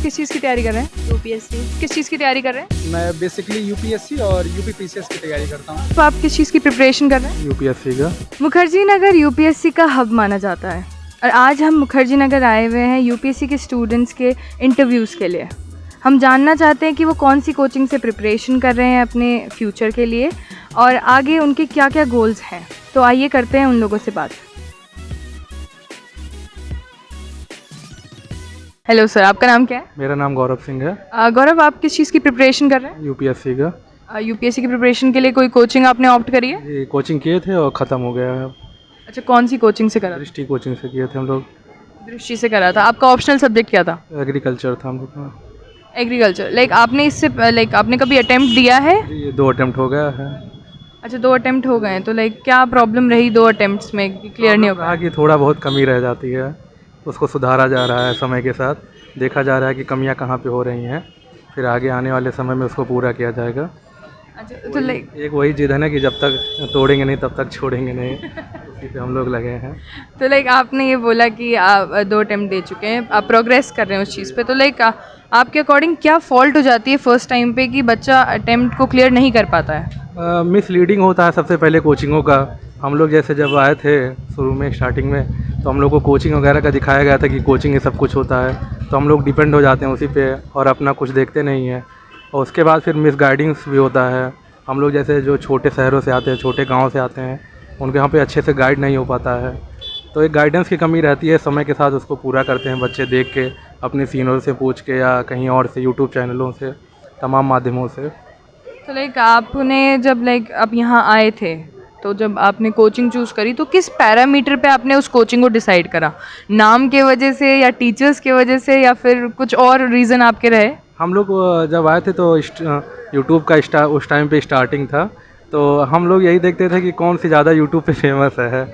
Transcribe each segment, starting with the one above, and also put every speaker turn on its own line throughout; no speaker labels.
किस चीज़ की तैयारी कर रहे हैं?
यूपीएससी।
किस चीज़ की तैयारी कर रहे हैं?
मैं बेसिकली यूपीएससी और यूपीपीसीएस की तैयारी करता हूँ।
तो आप किस चीज़ की प्रिपरेशन कर रहे हैं?
यूपीएससी का।
मुखर्जी नगर यूपीएससी का हब माना जाता है और आज हम मुखर्जी नगर आए हुए हैं यूपीएससी के स्टूडेंट्स के इंटरव्यूज़ के लिए। हम जानना चाहते हैं कि वो कौन सी कोचिंग से प्रिपरेशन कर रहे हैं अपने फ्यूचर के लिए और आगे उनके क्या क्या गोल्स हैं। तो आइए करते हैं उन लोगों से बात। हेलो सर, आपका नाम क्या है?
मेरा नाम गौरव सिंह है।
गौरव, आप किस चीज़ की प्रिपरेशन कर रहे हैं?
यूपीएससी का।
यूपीएससी की प्रिपरेशन के लिए कोई कोचिंग आपने ऑप्ट करी है?
ये कोचिंग किए थे और ख़त्म हो गया है।
अच्छा, कौन सी कोचिंग से करा?
दृष्टि कोचिंग से किए थे हम लोग।
दृष्टि से करा था। आपका ऑप्शनल सब्जेक्ट क्या था?
एग्रीकल्चर था हम लोग का।
एग्रीकल्चर। आपने इससे आपने कभी अटेम्प्ट दिया है?
ये 2 अटेम्प्ट हो गया है।
अच्छा, 2 अटेम्प्ट हो गए हैं। तो क्या प्रॉब्लम रही 2 अटेम्प्ट्स में कि क्लियर नहीं हो पाया?
कि थोड़ा बहुत कमी रह जाती है, उसको सुधारा जा रहा है समय के साथ। देखा जा रहा है कि कमियां कहाँ पे हो रही हैं, फिर आगे आने वाले समय में उसको पूरा किया जाएगा।
अच्छा, तो
एक वही जिद है ना कि जब तक तोड़ेंगे नहीं तब तक छोड़ेंगे नहीं, उसी पे हम लोग लगे हैं।
तो आपने ये बोला कि आप 2 अटेम्प्ट दे चुके हैं, आप प्रोग्रेस कर रहे हैं उस चीज़ पे। तो आपके अकॉर्डिंग क्या फॉल्ट हो जाती है फर्स्ट टाइम पे कि बच्चा अटेम्प्ट को क्लियर नहीं कर पाता है?
मिसलीडिंग होता है सबसे पहले कोचिंगों का। हम लोग जैसे जब आए थे शुरू में स्टार्टिंग में, तो हम लोग को कोचिंग वगैरह का दिखाया गया था कि कोचिंग ये सब कुछ होता है, तो हम लोग डिपेंड हो जाते हैं उसी पे और अपना कुछ देखते नहीं हैं। और उसके बाद फिर मिसगाइडिंग्स भी होता है। हम लोग जैसे जो छोटे शहरों से आते हैं, छोटे गाँव से आते हैं, उनके यहाँ पे अच्छे से गाइड नहीं हो पाता है, तो एक गाइडेंस की कमी रहती है। समय के साथ उसको पूरा करते हैं बच्चे देख के, अपने सीनियर से पूछ के या कहीं और से, यूट्यूब चैनलों से, तमाम माध्यमों से।
तो आपने जब आप यहाँ आए थे, तो जब आपने कोचिंग चूज़ करी तो किस पैरामीटर पे आपने उस कोचिंग को डिसाइड करा? नाम के वजह से या टीचर्स के वजह से या फिर कुछ और रीज़न आपके रहे?
हम लोग जब आए थे तो यूट्यूब का उस टाइम पे स्टार्टिंग था, तो हम लोग यही देखते थे कि कौन सी ज़्यादा यूट्यूब पे फेमस है।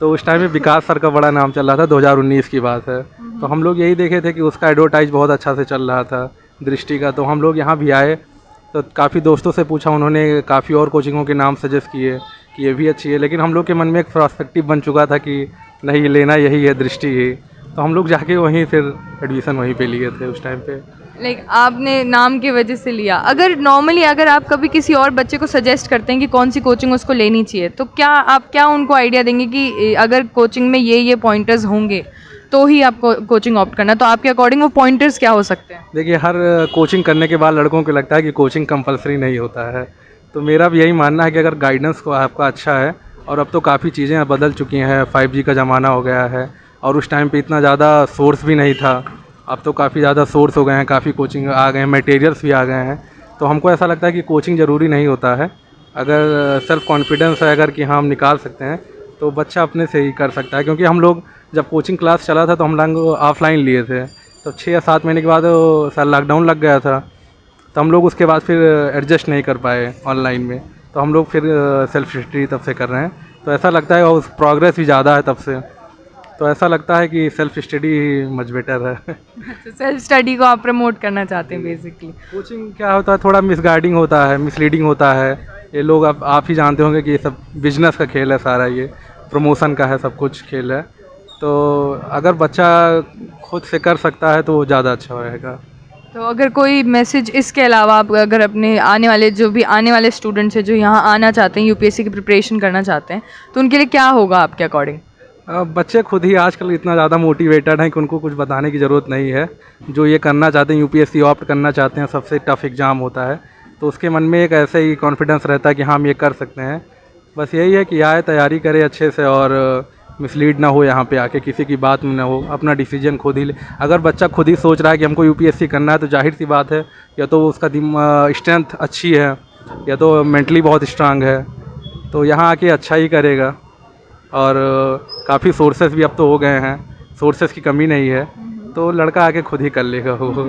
तो उस टाइम में विकास सर का बड़ा नाम चल रहा था, 2019 की बात है। तो हम लोग यही देखे थे कि उसका एडवर्टाइज बहुत अच्छा से चल रहा था दृष्टि का। तो हम लोग यहाँ भी आए, तो काफ़ी दोस्तों से पूछा, उन्होंने काफ़ी और कोचिंगों के नाम सजेस्ट किए कि ये भी अच्छी है, लेकिन हम लोग के मन में एक पर्सपेक्टिव बन चुका था कि नहीं, लेना यही है, दृष्टि ही। तो हम लोग जाके वहीं फिर एडमिशन वहीं पे लिए थे उस टाइम पे।
आपने नाम की वजह से लिया। अगर नॉर्मली अगर आप कभी किसी और बच्चे को सजेस्ट करते हैं कि कौन सी कोचिंग उसको लेनी चाहिए, तो क्या उनको आइडिया देंगे कि अगर कोचिंग में ये पॉइंटर्स होंगे तो ही आपको कोचिंग ऑप्ट करना? तो आपके अकॉर्डिंग वो पॉइंटर्स क्या हो सकते हैं?
देखिए, हर कोचिंग करने के बाद लड़कों को लगता है कि कोचिंग कंपलसरी नहीं होता है। तो मेरा भी यही मानना है कि अगर गाइडेंस को आपका अच्छा है, और अब तो काफ़ी चीज़ें बदल चुकी हैं, 5G का ज़माना हो गया है, और उस टाइम पे इतना ज़्यादा सोर्स भी नहीं था। अब तो काफ़ी ज़्यादा सोर्स हो गए हैं, काफ़ी कोचिंग आ गए हैं, मटेरियल्स भी आ गए हैं। तो हमको ऐसा लगता है कि कोचिंग ज़रूरी नहीं होता है। अगर सेल्फ़ कॉन्फिडेंस है, अगर कि हाँ हम निकाल सकते हैं, तो बच्चा अपने से ही कर सकता है। क्योंकि हम लोग जब कोचिंग क्लास चला था तो हम लोग ऑफलाइन लिए थे, तो 6 या 7 महीने के बाद सर लॉकडाउन लग गया था, तो हम लोग उसके बाद फिर एडजस्ट नहीं कर पाए ऑनलाइन में। तो हम लोग फिर सेल्फ स्टडी तब से कर रहे हैं। तो ऐसा लगता है, और प्रोग्रेस भी ज़्यादा है तब से, तो ऐसा लगता है कि सेल्फ स्टडी मच बेटर है।
अच्छा, सेल्फ स्टडी को आप प्रमोट करना चाहते हैं बेसिकली।
कोचिंग क्या होता है, थोड़ा मिसगाइडिंग होता है, मिसलीडिंग होता है। ये लोग आप ही जानते होंगे कि ये सब बिजनेस का खेल है सारा, ये प्रमोशन का है, सब कुछ खेल है। तो अगर बच्चा खुद से कर सकता है तो वो ज़्यादा अच्छा रहेगा।
तो अगर कोई मैसेज इसके अलावा आप अगर अपने आने वाले स्टूडेंट्स हैं जो यहाँ आना चाहते हैं, यूपीएससी की प्रिपरेशन करना चाहते हैं, तो उनके लिए क्या होगा आपके अकॉर्डिंग?
बच्चे खुद ही आजकल इतना ज़्यादा मोटिवेटेड हैं कि उनको कुछ बताने की ज़रूरत नहीं है। जो ये करना चाहते हैं, यूपीएससी ऑप्ट करना चाहते हैं, सबसे टफ एग्ज़ाम होता है, तो उसके मन में एक ऐसे ही कॉन्फिडेंस रहता है कि हम ये कर सकते हैं। बस यही है कि आए, तैयारी करे अच्छे से, और मिसलीड ना हो, यहाँ पे आके किसी की बात में ना हो, अपना डिसीजन खुद ही ले। अगर बच्चा खुद ही सोच रहा है कि हमको यूपीएससी करना है, तो जाहिर सी बात है, या तो उसका स्ट्रेंथ अच्छी है, या तो मेंटली बहुत स्ट्रांग है, तो यहाँ आके अच्छा ही करेगा। और काफ़ी सोर्सेज भी अब तो हो गए हैं, सोर्सेज की कमी नहीं है, तो लड़का आके खुद ही कर लेगा वो।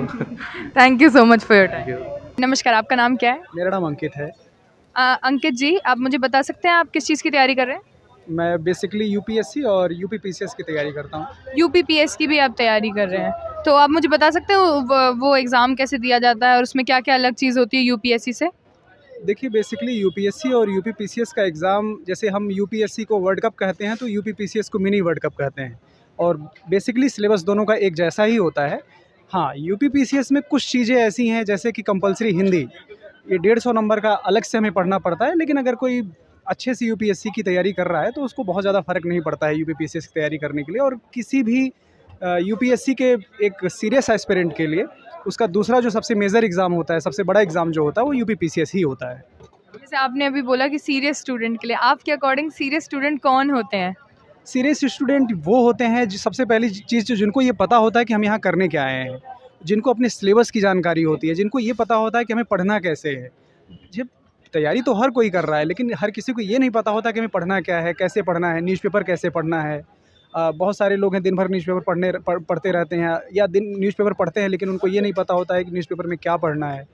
Thank you so much for your time. नमस्कार, आपका नाम क्या है?
मेरा नाम अंकित है।
अंकित जी, आप मुझे बता सकते हैं आप किस चीज़ की तैयारी कर रहे हैं?
मैं बेसिकली यूपीएससी और यूपीपीसीएस की तैयारी करता हूँ।
यूपीपीएस की भी आप तैयारी कर रहे हैं, तो आप मुझे बता सकते हो वो एग्ज़ाम कैसे दिया जाता है और उसमें क्या क्या अलग चीज़ होती है यूपीएससी से?
देखिए, बेसिकली यूपीएससी और यूपीपीसीएस का एग्ज़ाम, जैसे हम यूपीएससी को वर्ल्ड कप कहते हैं तो यूपीपीसीएस को मिनी वर्ल्ड कप कहते हैं, और बेसिकली सिलेबस दोनों का एक जैसा ही होता है।
हाँ, यूपीपीसीएस में कुछ चीज़ें ऐसी हैं जैसे कि कंपलसरी हिंदी, ये 150 नंबर का अलग से हमें पढ़ना पड़ता है, लेकिन अगर कोई अच्छे से यूपीएससी की तैयारी कर रहा है तो उसको बहुत ज़्यादा फ़र्क नहीं पड़ता है यूपीपीसीएस की तैयारी करने के लिए। और किसी भी यूपीएससी के एक सीरियस एस्पिरेंट के लिए उसका दूसरा जो सबसे मेजर एग्ज़ाम होता है, सबसे बड़ा एग्ज़ाम जो होता है वो यूपीपीसीएस ही होता है।
जैसे आपने अभी बोला कि सीरियस स्टूडेंट के लिए, आपके अकॉर्डिंग सीरियस स्टूडेंट कौन होते हैं?
सीरियस स्टूडेंट वो होते हैं जो सबसे पहली चीज़ जो जिनको ये पता होता है कि हम यहाँ करने क्या आए हैं, जिनको अपने सिलेबस की जानकारी होती है, जिनको ये पता होता है कि हमें पढ़ना कैसे है। जब तैयारी तो हर कोई कर रहा है, लेकिन हर किसी को ये नहीं पता होता कि हमें पढ़ना क्या है, कैसे पढ़ना है, न्यूज़पेपर कैसे पढ़ना है। बहुत सारे लोग हैं दिन भर न्यूज़पेपर पढ़ते रहते हैं, या दिन न्यूज़पेपर पढ़ते हैं लेकिन उनको ये नहीं पता होता है कि न्यूज़पेपर में क्या पढ़ना है।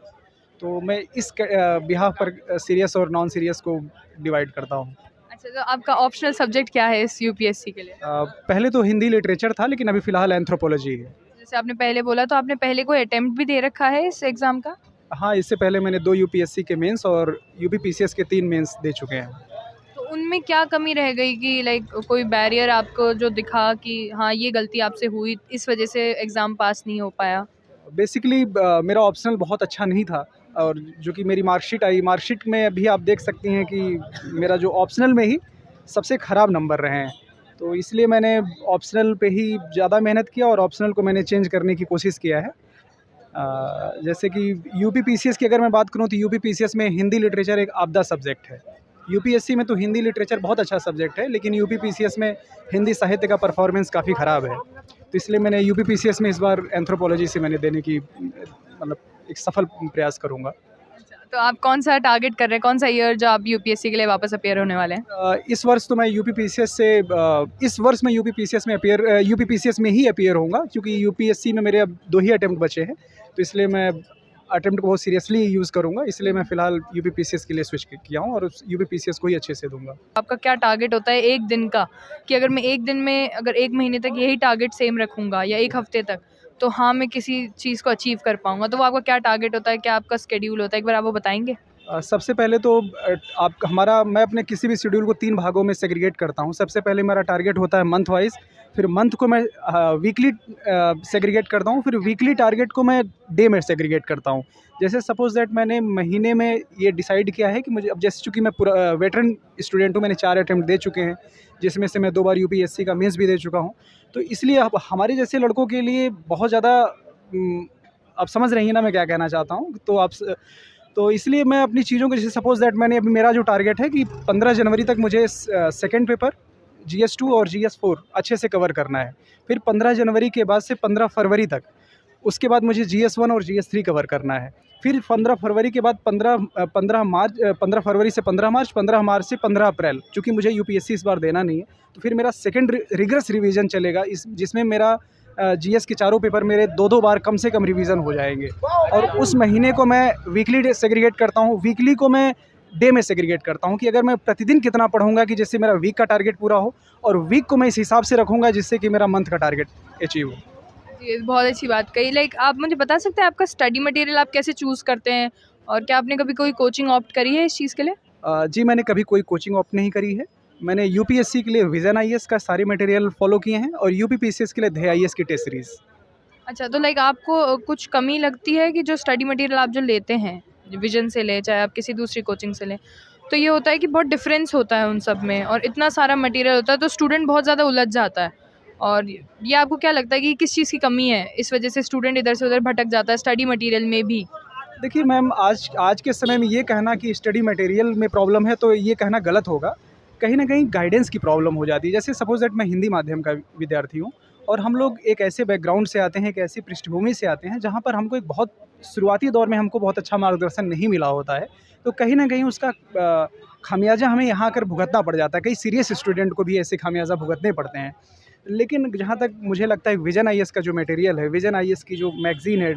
तो मैं इस बिहाफ पर सीरियस और नॉन सीरियस को डिवाइड करता हूँ।
अच्छा, तो आपका ऑप्शनल सब्जेक्ट क्या है इस यूपीएससी के लिए?
पहले तो हिंदी लिटरेचर था, लेकिन अभी फ़िलहाल एंथ्रोपोलॉजी है।
जैसे आपने पहले बोला, तो आपने पहले कोई अटेम्प्ट भी दे रखा है इस एग्ज़ाम का?
हाँ, इससे पहले मैंने 2 यूपीएससी के मेंस और यूपीपीसीएस के 3 मेंस दे चुके हैं।
तो उनमें क्या कमी रह गई कि लाइक कोई बैरियर आपको जो दिखा कि हाँ, ये गलती आपसे हुई, इस वजह से एग्ज़ाम पास नहीं हो पाया?
बेसिकली मेरा ऑप्शनल बहुत अच्छा नहीं था, और जो कि मेरी मार्कशीट आई, मार्कशीट में अभी आप देख सकती हैं कि मेरा जो ऑप्शनल में ही सबसे ख़राब नंबर रहे हैं। तो इसलिए मैंने ऑप्शनल पे ही ज़्यादा मेहनत किया और ऑप्शनल को मैंने चेंज करने की कोशिश किया है। जैसे कि यूपीपीसीएस की अगर मैं बात करूँ तो यूपीपीसीएस में हिंदी लिटरेचर एक आपदा सब्जेक्ट है। यूपीएससी में तो हिंदी लिटरेचर बहुत अच्छा सब्जेक्ट है, लेकिन यूपीपीसीएस में हिंदी साहित्य का परफॉर्मेंस काफ़ी ख़राब है। तो इसलिए मैंने यूपीपीसीएस में इस बार एंथ्रोपोलॉजी से मैंने देने की मतलब एक सफल प्रयास करूँगा।
तो आप कौन सा टारगेट कर रहे हैं, कौन सा ईयर जो आप यूपीएससी के लिए वापस अपीयर होने वाले हैं?
इस वर्ष तो मैं इस वर्ष मैं यूपीपीसीएस में ही अपीयर होऊंगा, क्योंकि यूपीएससी में मेरे अब 2 ही अटेम्प्ट बचे हैं। तो इसलिए मैं अटेम्प्ट को बहुत सीरियसली यूज़ करूंगा, इसलिए मैं फ़िलहाल यूपीपीसीएस के लिए स्विच किया हूं और उस यूपीपीसीएस को ही अच्छे से दूंगा।
आपका क्या टारगेट होता है एक दिन का, कि अगर मैं एक दिन में, अगर 1 महीने तक यही टारगेट सेम रखूँगा या 1 हफ्ते तक, तो हाँ, मैं किसी चीज़ को अचीव कर पाऊँगा? तो वो आपका क्या टारगेट होता है, क्या आपका शेड्यूल होता है, एक बार आप वो बताएँगे?
सबसे पहले तो मैं अपने किसी भी शेड्यूल को 3 भागों में सेग्रीगेट करता हूँ। सबसे पहले मेरा टारगेट होता है मंथ वाइज़, फिर मंथ को मैं वीकली सेग्रीगेट करता हूँ, फिर वीकली टारगेट को मैं डे में सेग्रीगेट करता हूँ। जैसे सपोज़ दैट मैंने महीने में ये डिसाइड किया है कि मुझे, अब जैसे चूँकि मैं पूरा वेटरन स्टूडेंट हूँ, मैंने 4 अटेम्प्ट दे चुके हैं, जिसमें से मैं 2 बार यूपीएससी का मेंस भी दे चुका हूँ। तो इसलिए अब हमारे जैसे लड़कों के लिए बहुत ज़्यादा आप समझ रही हैं ना मैं क्या कहना चाहता हूँ? तो इसलिए मैं अपनी चीज़ों को, जैसे सपोज़ दैट मैंने अभी मेरा जो टारगेट है कि 15 जनवरी तक मुझे सेकंड पेपर GS2 और GS4 अच्छे से कवर करना है। फिर 15 जनवरी के बाद से 15 फरवरी तक, उसके बाद मुझे GS1 और GS3 कवर करना है। फिर 15 फरवरी के बाद 15 फरवरी से 15 मार्च, 15 मार्च से 15 अप्रैल, चूँकि मुझे यूपीएससी इस बार देना नहीं है, तो फिर मेरा सेकंड रिगरस रिवीजन चलेगा, जिसमें मेरा जीएस के चारों पेपर मेरे 2-2 बार कम से कम रिवीजन हो जाएंगे। और उस महीने को मैं वीकली सेग्रीगेट करता हूँ, वीकली को मैं डे में सेग्रीगेट करता हूँ कि अगर मैं प्रतिदिन कितना पढ़ूंगा कि जिससे मेरा वीक का टारगेट पूरा हो, और वीक को मैं इस हिसाब से रखूँगा जिससे कि मेरा मंथ का टारगेट अचीव हो।
ये बहुत अच्छी बात कही। लाइक आप मुझे बता सकते हैं आपका स्टडी मटेरियल आप कैसे चूज़ करते हैं, और क्या आपने कभी कोई कोचिंग ऑप्ट करी है इस चीज़ के लिए?
जी, मैंने कभी कोई कोचिंग ऑप्ट नहीं करी है। मैंने यूपीएससी के लिए विजन आईएएस का सारे मटेरियल फॉलो किए हैं और यूपीपीसीएस के लिए ध्येय आईएएस की टेस्ट सीरीज़।
अच्छा, तो लाइक आपको कुछ कमी लगती है कि जो स्टडी मटेरियल आप जो लेते हैं, विजन से लें चाहे आप किसी दूसरी कोचिंग से लें, तो ये होता है कि बहुत डिफरेंस होता है उन सब में, और इतना सारा मटेरियल होता है तो स्टूडेंट बहुत ज़्यादा उलझ जाता है। और ये आपको क्या लगता है कि किस चीज़ की कमी है, इस वजह से स्टूडेंट इधर से उधर भटक जाता है स्टडी मटेरियल में भी?
देखिए मैम, आज के समय में ये कहना कि स्टडी मटेरियल में प्रॉब्लम है तो ये कहना गलत होगा। कहीं ना कहीं गाइडेंस की प्रॉब्लम हो जाती है। जैसे सपोज दैट मैं हिंदी माध्यम का विद्यार्थी हूँ और हम लोग एक ऐसे बैकग्राउंड से आते हैं, एक ऐसी पृष्ठभूमि से आते हैं जहाँ पर हमको एक बहुत शुरुआती दौर में हमको बहुत अच्छा मार्गदर्शन नहीं मिला होता है, तो कहीं ना कहीं उसका खामियाजा हमें यहाँ आकर भुगतना पड़ जाता है। कई सीरियस स्टूडेंट को भी ऐसे खामियाजा भुगतने पड़ते हैं। लेकिन जहाँ तक मुझे लगता है विजन आईएएस का जो मटेरियल है, विजन आईएएस की जो मैगज़ीन है,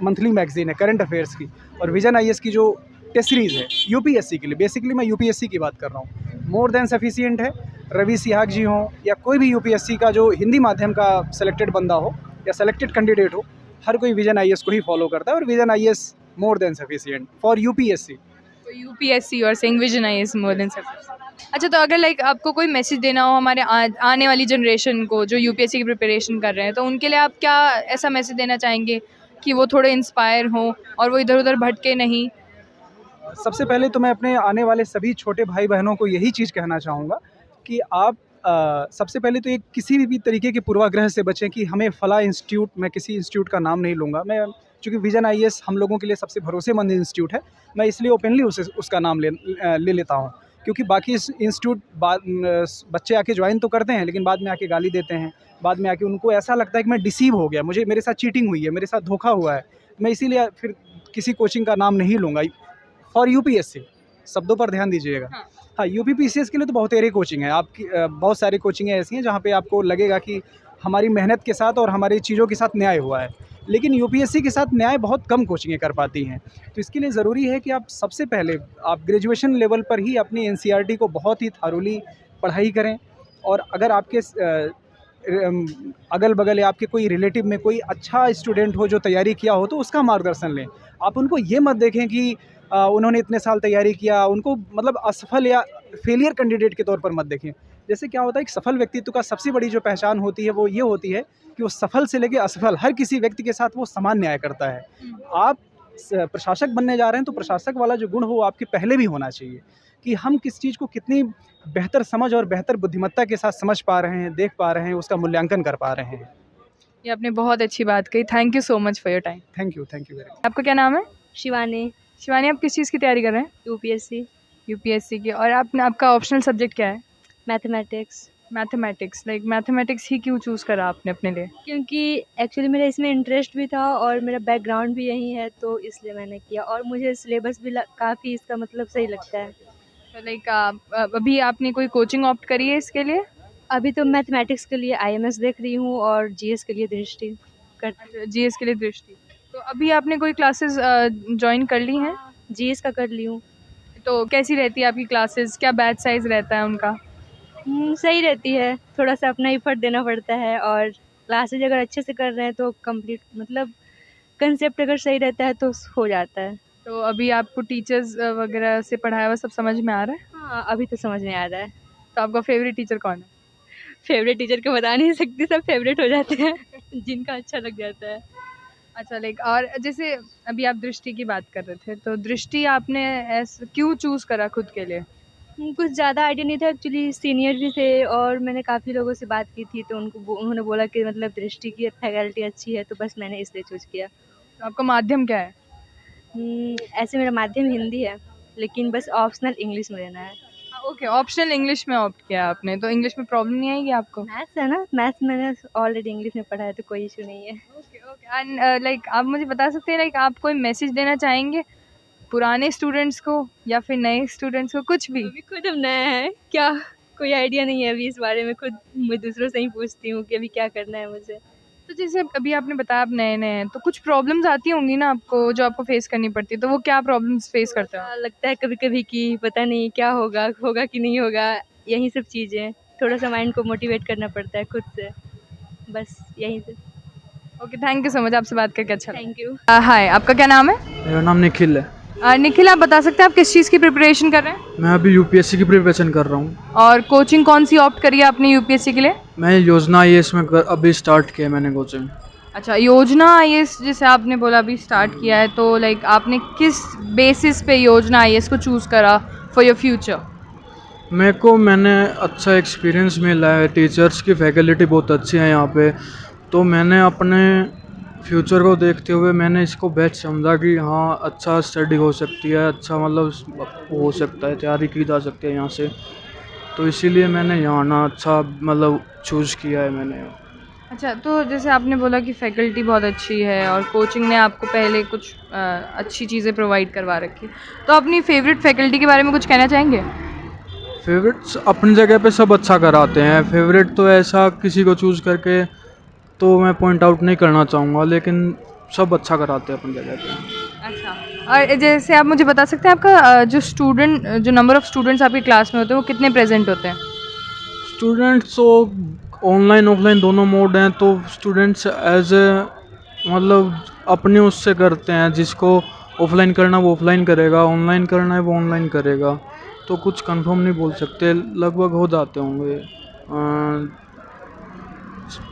मंथली मैगज़ीन है करंट अफेयर्स की, और विजन आईएएस की जो टेस्ट सीरीज़ है यूपीएससी के लिए, बेसिकली मैं यूपीएससी की बात कर रहा हूँ, मोर देन सफिशिएंट है। रवि सिहाग जी हों या कोई भी यूपीएससी का जो हिंदी माध्यम का सेलेक्टेड बंदा हो या सेलेक्टेड कैंडिडेट हो, हर कोई विजन आईएएस को ही फॉलो करता है, और vision IAS more than sufficient for UPSC.
So UPSC you are saying Vision IAS more than separate. अच्छा, तो अगर लाइक आपको कोई मैसेज देना हो हमारे आने वाली जनरेशन को जो यूपीएससी की प्रिपरेशन कर रहे हैं, तो उनके लिए आप क्या ऐसा मैसेज देना चाहेंगे कि वो थोड़े इंस्पायर हों और वो इधर उधर भटके नहीं?
सबसे पहले तो मैं अपने आने वाले सभी छोटे भाई बहनों को यही चीज़ कहना चाहूँगा कि आप सबसे पहले तो एक किसी भी तरीके के पूर्वाग्रह से बचें कि हमें फ़लाँ इंस्टीट्यूट, मैं किसी इंस्टीट्यूट का नाम नहीं लूँगा, मैं चूँकि विजन आईएएस हम लोगों के लिए सबसे भरोसेमंद इंस्टीट्यूट है, मैं इसलिए ओपनली उसका नाम ले लेता हूँ। क्योंकि बाकी इंस्टीट्यूट बच्चे आके ज्वाइन तो करते हैं, लेकिन बाद में आके गाली देते हैं, बाद में आके उनको ऐसा लगता है कि मैं डिसीव हो गया, मेरे साथ चीटिंग हुई है, मेरे साथ धोखा हुआ है। मैं इसीलिए फिर किसी कोचिंग का नाम नहीं लूँगा। फॉर यूपीएससी, शब्दों पर ध्यान दीजिएगा। हाँ, यूपीपीसीएस के लिए तो बहुत सारी कोचिंग है, आपकी बहुत सारी कोचिंगें ऐसी हैं जहाँ पे आपको लगेगा कि हमारी मेहनत के साथ और हमारी चीज़ों के साथ न्याय हुआ है, लेकिन यूपीएससी के साथ न्याय बहुत कम कोचिंगें कर पाती हैं। तो इसके लिए ज़रूरी है कि आप सबसे पहले आप ग्रेजुएशन लेवल पर ही अपनी एनसीईआरटी को बहुत ही थारोली पढ़ाई करें, और अगर आपके अगल बगल या आपके कोई रिलेटिव में कोई अच्छा स्टूडेंट हो जो तैयारी किया हो, तो उसका मार्गदर्शन लें। आप उनको ये मत देखें कि उन्होंने इतने साल तैयारी किया, उनको मतलब असफल या फेलियर कैंडिडेट के तौर पर मत देखें। जैसे क्या होता है, एक सफल व्यक्तित्व का सबसे बड़ी जो पहचान होती है वो ये होती है कि वो सफल से लेके असफल हर किसी व्यक्ति के साथ वो समान न्याय करता है। आप प्रशासक बनने जा रहे हैं तो प्रशासक वाला जो गुण हो वो आपके पहले भी होना चाहिए, कि हम किस चीज़ को कितनी बेहतर समझ और बेहतर बुद्धिमत्ता के साथ समझ पा रहे हैं, देख पा रहे हैं, उसका मूल्यांकन कर पा रहे हैं।
ये आपने बहुत अच्छी बात कही। Thank you so much for your time.
Thank you very much.
आपका क्या नाम है?
शिवानी,
शिवानी, आप किस चीज़ की तैयारी कर रहे हैं?
यूपीएससी
यूपीएससी की। और आपका ऑप्शनल सब्जेक्ट क्या है?
मैथमेटिक्स।
मैथमेटिक्स। लाइक मैथमेटिक्स ही क्यों चूज़ करा आपने अपने लिए?
क्योंकि एक्चुअली मेरा इसमें इंटरेस्ट भी था और मेरा बैकग्राउंड भी यही है, तो इसलिए मैंने किया, और मुझे सिलेबस भी काफ़ी इसका मतलब सही लगता है।
तो लाइक अभी आपने कोई कोचिंग ऑप्ट करी है इसके लिए?
अभी तो मैथमेटिक्स के लिए आईएमएस देख रही हूँ और जीएस के लिए दृष्टि कर
जीएस के लिए दृष्टि। तो अभी आपने कोई क्लासेस ज्वाइन कर ली हैं?
जीएस का कर ली हूँ।
तो कैसी रहती है आपकी क्लासेस? क्या बैच साइज़ रहता है उनका?
सही रहती है, थोड़ा सा अपना एफर्ट देना पड़ता है, और क्लासेज अगर अच्छे से कर रहे हैं तो कंप्लीट मतलब कंसेप्ट अगर सही रहता है तो हो जाता है।
तो अभी आपको टीचर्स वगैरह से पढ़ाया हुआ सब समझ में आ रहा है?
हाँ, अभी तो समझ में आ रहा है।
तो आपका फेवरेट टीचर कौन है?
फेवरेट टीचर को बता नहीं सकती, सब फेवरेट हो जाते हैं जिनका अच्छा लग जाता है।
अच्छा, लाइक और जैसे अभी आप दृष्टि की बात कर रहे थे, तो दृष्टि आपने ऐसा क्यों चूज़ करा खुद के लिए?
कुछ ज़्यादा आइडिया नहीं था, एक्चुअली सीनियर भी थे और मैंने काफ़ी लोगों से बात की थी, तो उन्होंने बोला कि मतलब दृष्टि की फैकल्टी अच्छी है, तो बस मैंने इसलिए चूज़ किया।
तो आपका माध्यम क्या है?
ऐसे मेरा माध्यम हिंदी है, लेकिन बस ऑप्शनल इंग्लिश में लेना है।
ओके, ऑप्शनल इंग्लिश में ऑप्ट किया आपने, तो इंग्लिश में प्रॉब्लम नहीं आएगी आपको?
मैथ्स है ना, मैथ्स मैंने ऑलरेडी इंग्लिश में पढ़ा है, तो कोई इशू नहीं है।
Okay okay. एंड लाइक आप मुझे बता सकते हैं, लाइक आप कोई मैसेज देना चाहेंगे पुराने स्टूडेंट्स को या फिर नए स्टूडेंट्स को? कुछ भी।
अभी खुद हम नए हैं, क्या कोई आइडिया नहीं है अभी इस बारे में, खुद मैं दूसरों से ही पूछती हूँ कि अभी क्या करना है मुझे।
तो जैसे अभी आपने बताया आप नए नए हैं, तो कुछ प्रॉब्लम्स आती होंगी ना आपको जो आपको फेस करनी पड़ती है, तो वो क्या प्रॉब्लम्स फेस करते हो?
लगता है कभी कभी कि पता नहीं क्या होगा कि नहीं होगा, यही सब चीज़ें, थोड़ा सा माइंड को मोटिवेट करना पड़ता है खुद से, बस यही से।
Okay, thank you so much, आपसे बात करके अच्छा लगा।
Thank you.
हाय, आपका क्या नाम है?
मेरा नाम निखिल है।
निखिल, आप बता सकते हैं आप किस चीज़ की प्रिपरेशन कर रहे हैं?
मैं अभी यूपीएससी की प्रिपरेशन कर रहा हूँ।
और कोचिंग कौन सी ऑप्ट करी है आपने यूपीएससी के लिए?
मैं योजना आईएएस में अभी स्टार्ट किया मैंने कोचिंग।
अच्छा, योजना आईएएस जैसे आपने बोला अभी स्टार्ट किया है, तो लाइक आपने किस बेसिस पे योजना आईएएस को चूज़ करा फॉर योर फ्यूचर?
मैंने अच्छा एक्सपीरियंस मिला है, टीचर्स की फैकल्टी बहुत अच्छी है यहाँ पे, तो मैंने अपने फ्यूचर को देखते हुए मैंने इसको बेस्ट समझा कि हाँ अच्छा स्टडी हो सकती है, अच्छा मतलब हो सकता है, तैयारी की जा सकती है यहाँ से, तो इसीलिए मैंने यहाँ ना अच्छा मतलब चूज़ किया है मैंने।
अच्छा, तो जैसे आपने बोला कि फैकल्टी बहुत अच्छी है और कोचिंग ने आपको पहले कुछ अच्छी चीज़ें प्रोवाइड करवा रखी, तो अपनी फेवरेट फैकल्टी के बारे में कुछ कहना चाहेंगे?
फेवरेट्स अपनी जगह पे सब अच्छा कराते हैं, फेवरेट तो ऐसा किसी को चूज़ करके तो मैं पॉइंट आउट नहीं करना चाहूँगा, लेकिन सब अच्छा कराते हैं अपनी जगह पे।
अच्छा, और जैसे आप मुझे बता सकते हैं आपका जो नंबर ऑफ़ स्टूडेंट्स आपकी क्लास में होते हैं वो कितने प्रेजेंट होते हैं?
स्टूडेंट्स तो ऑनलाइन ऑफलाइन दोनों मोड हैं, तो स्टूडेंट्स एज ए मतलब अपने उससे करते हैं, जिसको
ऑफलाइन करना वो ऑफलाइन करेगा, ऑनलाइन करना है वो ऑनलाइन करेगा। तो कुछ कंफर्म नहीं बोल सकते, लगभग हो जाते होंगे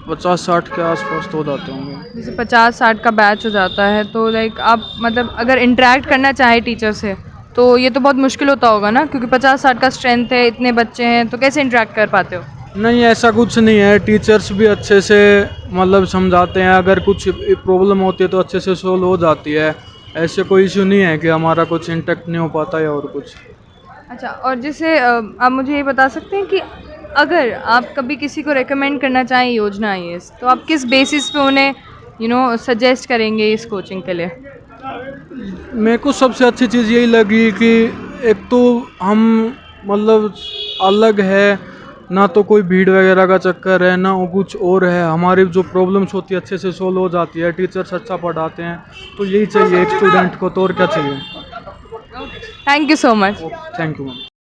50-60 के आसपास तो हो जाते होंगे।
जैसे 50-60 का बैच हो जाता है तो लाइक आप मतलब अगर इंटरेक्ट करना चाहे टीचर से तो ये तो बहुत मुश्किल होता होगा ना, क्योंकि 50-60 का स्ट्रेंथ है, इतने बच्चे हैं, तो कैसे इंटरेक्ट कर पाते हो?
नहीं, ऐसा कुछ नहीं है, टीचर्स भी अच्छे से मतलब समझाते हैं, अगर कुछ प्रॉब्लम होती है तो अच्छे से सोल्व हो जाती है। ऐसे कोई इशू नहीं है कि हमारा कुछ इंटरेक्ट नहीं हो पाता है और कुछ।
अच्छा, और जैसे आप मुझे ये बता सकते हैं कि अगर आप कभी किसी को रेकमेंड करना चाहें योजना आईएएस, तो आप किस बेसिस पे उन्हें सजेस्ट करेंगे इस कोचिंग के लिए?
मेरे को सबसे अच्छी चीज़ यही लगी कि एक तो हम मतलब अलग है, ना तो कोई भीड़ वगैरह का चक्कर है, ना वो कुछ और है, हमारी जो प्रॉब्लम्स होती है अच्छे से सोल्व हो जाती है, टीचर्स अच्छा पढ़ाते हैं, तो यही चाहिए एक स्टूडेंट को, तो और क्या चाहिए।
Thank you so much.
Thank you ma'am.